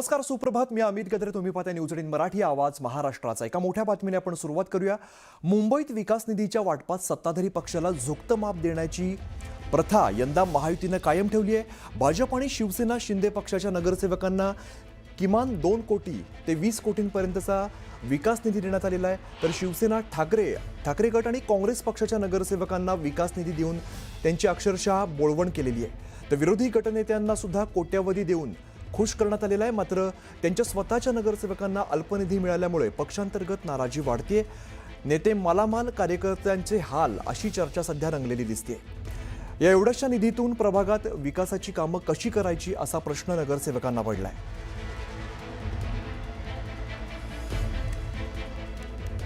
नमस्कार, सुप्रभात. मी अमित गद्रे. तुम्ही पाहता न्यूज 18 मराठी, आवाज महाराष्ट्राचा. एका मोठ्या बातमीने आपण सुरुवात करूया. मुंबईत विकास निधीच्या वाटपात सत्ताधारी पक्षाला झुकतं माप देण्याची प्रथा यंदा महायुतीनं कायम ठेवली आहे. भाजप आणि शिवसेना शिंदे पक्षाच्या नगरसेवकांना किमान 2 कोटी ते 20 कोटींपर्यंतचा विकास निधी देण्यात आलेला आहे. तर शिवसेना ठाकरे गट आणि काँग्रेस पक्षाच्या नगरसेवकांना विकास निधी देऊन त्यांची अक्षरशः बोळवण केलेली आहे. तर विरोधी गटनेत्यांना सुद्धा कोट्यावधी देऊन खुश करण्यात आलेला आहे. मात्र त्यांच्या स्वतःच्या नगरसेवकांना अल्पनिधी मिळाल्यामुळे पक्षांतर्गत नाराजी वाढते. नेते मालामाल, कार्यकर्त्यांचे हाल, अशी चर्चा सध्या रंगलेली दिसते. या एवढ्याशा निधीतून प्रभागात विकासाची कामं कशी करायची, असा प्रश्न नगरसेवकांना पडलाय.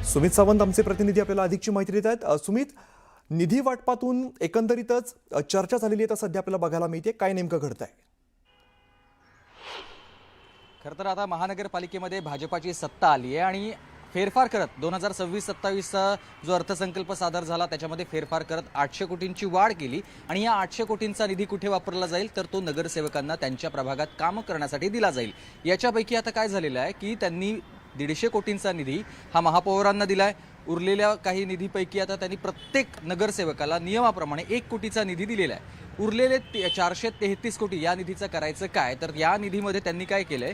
सुमित सावंत आमचे प्रतिनिधी आपल्याला अधिकची माहिती देत आहेत. सुमित, निधी वाटपातून एकंदरीतच चर्चा झालेली आहे, तर सध्या आपल्याला बघायला मिळते. काय नेमकं घडतंय? खरं तर आता महानगरपालिकेमध्ये भाजपाची सत्ता आली आहे आणि फेरफार करत 2026-27चा जो अर्थसंकल्प सादर झाला त्याच्यामध्ये फेरफार करत 800 कोटींची वाढ केली. आणि या 800 कोटींचा निधी कुठे वापरला जाईल, तर तो नगरसेवकांना त्यांच्या प्रभागात कामं करण्यासाठी दिला जाईल. याच्यापैकी आता काय झालेलं आहे की त्यांनी 150 कोटींचा निधी हा महापौरांना दिलाय. उरलेल्या काही निधीपैकी आता त्यांनी प्रत्येक नगरसेवकाला नियमाप्रमाणे 1 कोटीचा निधी दिलेला आहे. उरलेले 433 कोटी या निधीचं करायचं काय, तर या निधीमध्ये त्यांनी काय केलंय,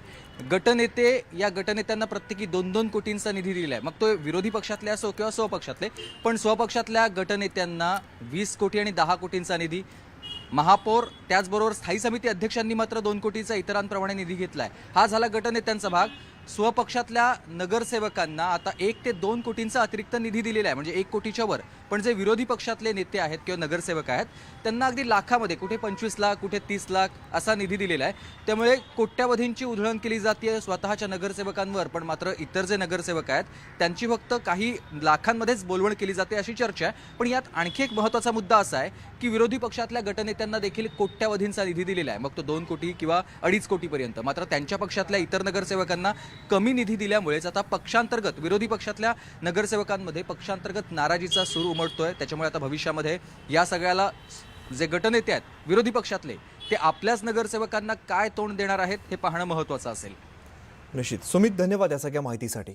या गटनेत्यांना प्रत्येकी 2-2 कोटींचा निधी दिलाय. मग तो विरोधी पक्षातले असो किंवा स्वपक्षातले, पण स्वपक्षातल्या गटनेत्यांना 20 कोटी आणि 10 कोटींचा निधी, महापौर त्याचबरोबर स्थायी समिती अध्यक्षांनी मात्र 2 कोटीचा इतरांप्रमाणे निधी घेतलाय. हा झाला गटनेत्यांचा भाग. स्वपक्षातल्या नगरसेवकांना आता 1 ते 2 कोटींचा अतिरिक्त निधी दिलेला आहे, म्हणजे 1 कोटीच्या वर. पण जे विरोधी पक्षातले नेते आहेत किंवा नगरसेवक आहेत त्यांना अगदी लाखामध्ये, कुठे 25 लाख, कुठे 30 लाख असा निधी दिलेला आहे. त्यामुळे कोट्यावधींची उधळण केली जाते स्वतःच्या नगरसेवकांवर, पण मात्र इतर जे नगरसेवक आहेत त्यांची फक्त काही लाखांमध्येच बोलवण केली जाते, अशी चर्चा आहे. पण यात आणखी एक महत्त्वाचा मुद्दा असा आहे की विरोधी पक्षातल्या गटनेत्यांना देखील कोट्यावधींचा निधी दिलेला आहे, मग तो 2 कोटी किंवा 2.5 कोटीपर्यंत. मात्र त्यांच्या पक्षातल्या इतर नगरसेवकांना कमी निधी दिल्यामुळेच आता पक्षांतर्गत, विरोधी पक्षातल्या नगरसेवकांमध्ये पक्षांतर्गत नाराजीचा सूर उमटतोय. त्याच्यामुळे आता भविष्यामध्ये या सगळ्याला जे गटनेते आहेत विरोधी पक्षातले, ते आपल्याच नगरसेवकांना काय तोंड देणार आहेत हे पाहणं महत्त्वाचं असेल. निश्चित. सुमित, धन्यवाद या सगळ्या माहितीसाठी.